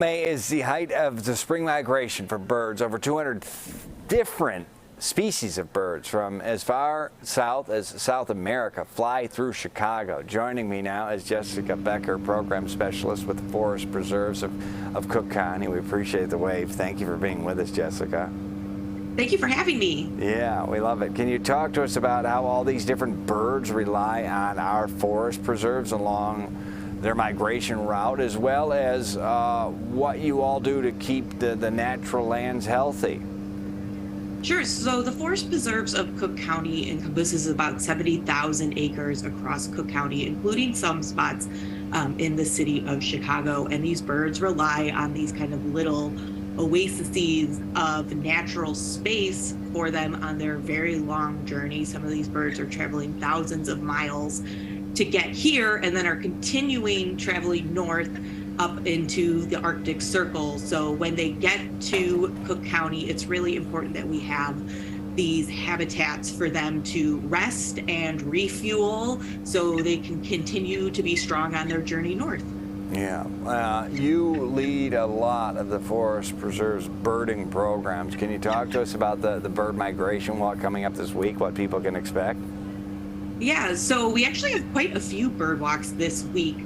May is the height of the spring migration for birds. Over 200 different species of birds from as far south as South America fly through Chicago. Joining me now is Jessica Becker, program specialist with the Forest Preserves of Cook County. We appreciate the wave. Thank you for being with us, Jessica. Thank you for having me. Yeah, we love it. Can you talk to us about how all these different birds rely on our forest preserves along their migration route, as well as what you all do to keep the natural lands healthy? Sure. So the Forest Preserves of Cook County encompasses about 70,000 acres across Cook County, including some spots in the city of Chicago. And these birds rely on these kind of little oases of natural space for them on their very long journey. Some of these birds are traveling thousands of miles to get here and then are continuing traveling north up into the Arctic Circle. So when they get to Cook County, it's really important that we have these habitats for them to rest and refuel so they can continue to be strong on their journey north. Yeah, you lead a lot of the Forest Preserves birding programs. Can you talk to us about the bird migration walk coming up this week, what people can expect? Yeah, so we actually have quite a few bird walks this week.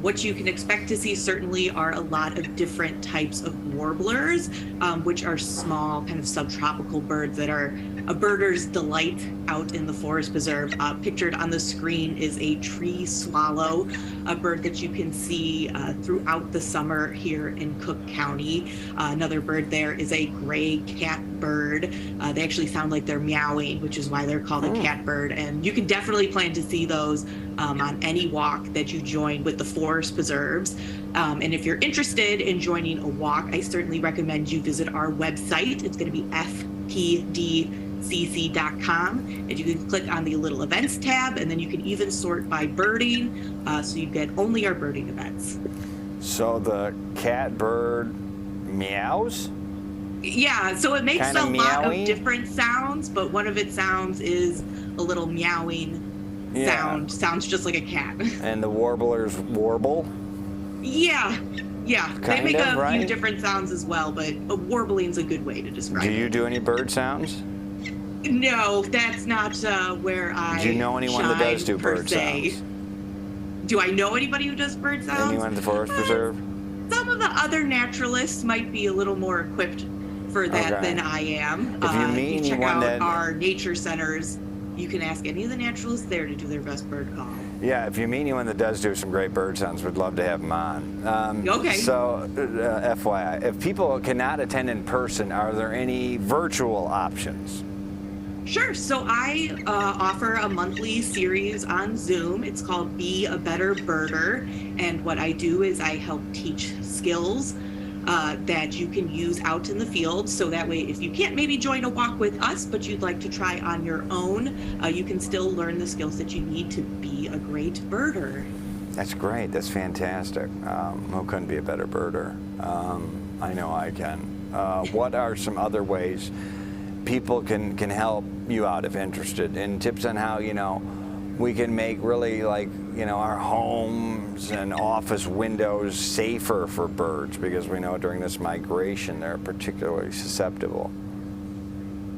What you can expect to see certainly are a lot of different types of warblers, which are small kind of subtropical birds that are a birder's delight out in the forest preserve. Pictured on the screen is a tree swallow, a bird that you can see throughout the summer here in Cook County. Another bird there is a gray catbird. They actually sound like they're meowing, which is why they're called a catbird. And you can definitely plan to see those on any walk that you join with the Forest Preserves. And if you're interested in joining a walk, I certainly recommend you visit our website. It's going to be fpdcc.com, and you can click on the little events tab, and then you can even sort by birding, so you get only our birding events. So the catbird meows? Yeah, so it makes Kinda a lot of meowing? different sounds, but one of its sounds is a little meowing sound. Sounds just like a cat. And the warblers warble? Yeah. They make a right? few different sounds as well, but warbling's a good way to describe it. Do you do any bird sounds? No, that's not where I Do you know anyone that does shine, do per bird se. sounds? Do I know anybody who does bird sounds? Anyone at the Forest Preserve? Some of the other naturalists might be a little more equipped for that Okay. than I am. If you meet check anyone out that- our nature centers, you can ask any of the naturalists there to do their best bird call. Yeah, if you meet anyone that does do some great bird sounds, we'd love to have them on. Okay. So, FYI, if people cannot attend in person, are there any virtual options? Sure. So I offer a monthly series on Zoom. It's called Be a Better Birder. And what I do is I help teach skills that you can use out in the field. So that way, if you can't maybe join a walk with us, but you'd like to try on your own, you can still learn the skills that you need to be a great birder. That's great. That's fantastic. Who couldn't be a better birder? I know I can. What are some other ways people can help you out if interested, and tips on how, we can make really our homes and office windows safer for birds, because we know during this migration they're particularly susceptible.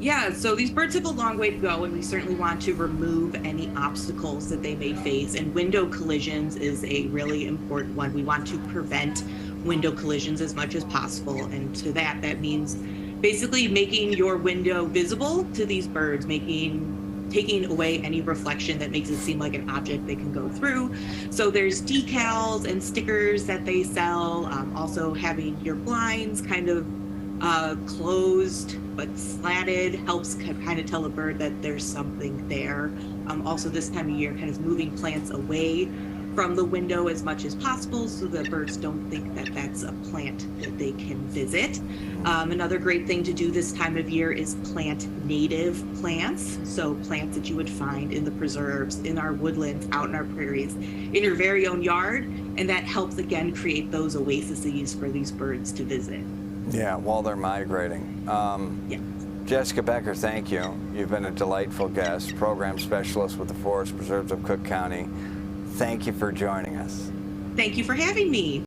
Yeah, so these birds have a long way to go, and we certainly want to remove any obstacles that they may face. And window collisions is a really important one. We want to prevent window collisions as much as possible. And to that means basically making your window visible to these birds, taking away any reflection that makes it seem like an object they can go through. So there's decals and stickers that they sell. Also having your blinds kind of closed but slatted helps kind of tell a bird that there's something there. Also this time of year, kind of moving plants away from the window as much as possible so the birds don't think that that's a plant that they can visit. Another great thing to do this time of year is plant native plants. So plants that you would find in the preserves, in our woodlands, out in our prairies, in your very own yard. And that helps, again, create those oases for these birds to visit. Yeah, while they're migrating. Yeah. Jessica Becker, thank you. You've been a delightful guest, program specialist with the Forest Preserves of Cook County. Thank you for joining us. Thank you for having me.